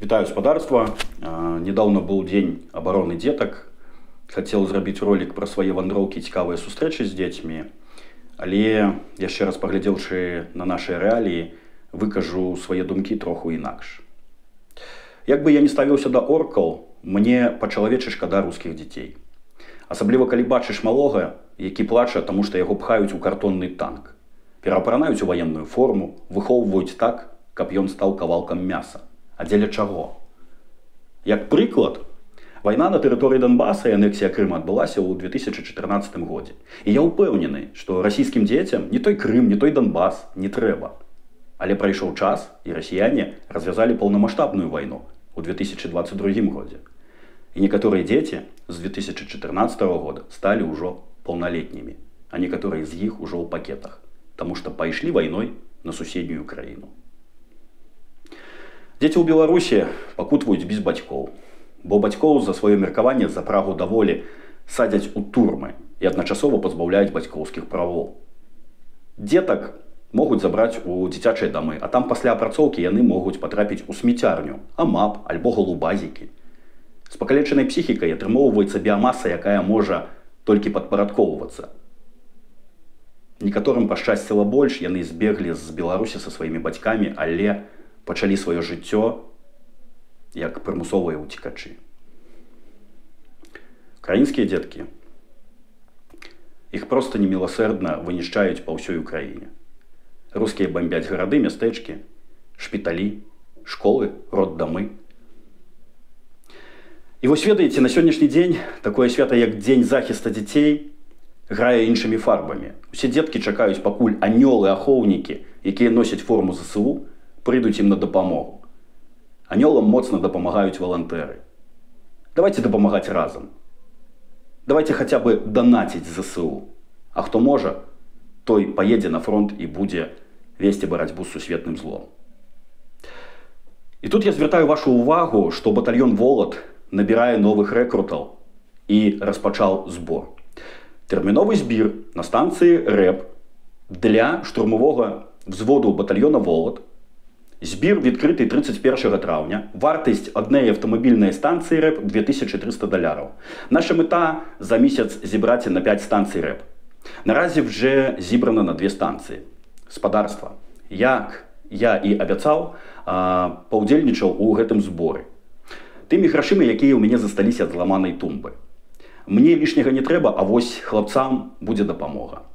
Вітаю спадарства. Недавно был День обороны деток. Хотел зрабіць ролик про свае вандроўкі, цікавыя сустрэчы з дзецьмі. Але яшчэ раз паглядзеўшы на нашыя рэаліі, выкажу свае думкі троху інакш. Як бы я не ставіўся да оркаў, мне па-чалавечы шкада рускіх дзяцей. Асабліва калі бачыш малога, які плача, таму што яго пхаюць у картонны танк. Пераапранаюць у ваенную форму, выхоўваюць так, каб ён стаў кавалкам мяса. А дзеля чаго? Як прыклад, вайна на тэрыторыі Донбаса і анексія Крыма адбылася ў 2014 годзе. І я ўпэўнены, што расійскім дзецям ні той Крым, ні той Донбас не трэба. Але прайшоў час, і расіяне развязалі паўнамаштабную вайну ў 2022 годзе. І некаторыя дзеці з 2014 года сталі ўжо паўналетнімі, а некаторыя з іх ужо ў пакетах, таму што пайшлі вайной на суседнюю краіну. Дзеці ў Беларусі пакутваюць без бацькоў, бо бацькоў за сваё меркаванне за прагу да волі садзяць у турмы і адначасова пазбаўляюць бацькоўскіх правоў. Дзетак могуць забраць у дзіцячыя дамы, а там пасля апрацоўкі яны могуць патрапіць у смеццярню, амап альбо галубазікі. З пакалечанай псіхікай атрымоўваецца біямаса, якая можа толькі падпарадкоўвацца. Некаторым пашчасціла больш, яны збеглі з Беларусі са сваімі бацькамі, але пачалі сваё жыццё як прымусовыя ўцекачы. Украінскія дзеткі, іх проста неміласэрдна вынішчаюць па ўсёй Украіне. Рускія бамбяць гарады, мястэчкі, шпіталі, школы, роддамы. І вось ведаеце, на сённяшні дзень такое свята, як Дзень захіста дзяцей, грае іншымі фарбамі. Усе дзеткі чакаюць, пакуль анёлы-ахоўнікі, якія носяць форму ЗСУ, прыйдуць ім на дапамогу. Анёлам моцна дапамагаюць валантэры. Давайте дапамагаць разам. Давайте хаця бы данаціць ЗСУ. А хто можа, той паедзе на фронт і будзе весці барацьбу з сусветным злом. І тут я звяртаю вашу ўвагу, што батальён «Волат» набірае новых рэкрутаў і распачаў збор. Тэрміновы збір на станцыі РЭП для штурмовога взводу батальёна «Волат». Збір відкрытый 31 траўня, вартасць аднай аўтамабільнай станцыі РЭП $2300. Наша мета за месяц зібраць на 5 станцій РЭП. Наразі вже зібрана на 2 станції. Спадарства, як я і абяцаў, паўдзельнічаў у гэтым зборы. Тымі грашымі, якія ў мяне засталіся ад зламанай тумбы. Мне лішняга не трэба, а вось хлапцам будзе дапамога.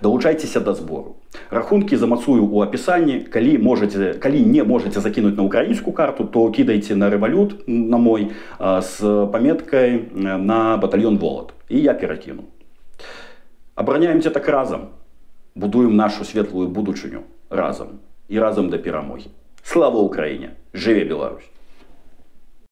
Далучайцеся да збору. Рахункі замацую ў апісанні. Калі не можаце закінуць на украінскую карту, то кідайце на рэвалют на мой з паметкай на батальён «Волат». І я перакіну. Абараняемся так разам. Будуем нашу светлую будучыню разам. І разам да перамогі. Слава Украіне! Жыве Беларусь!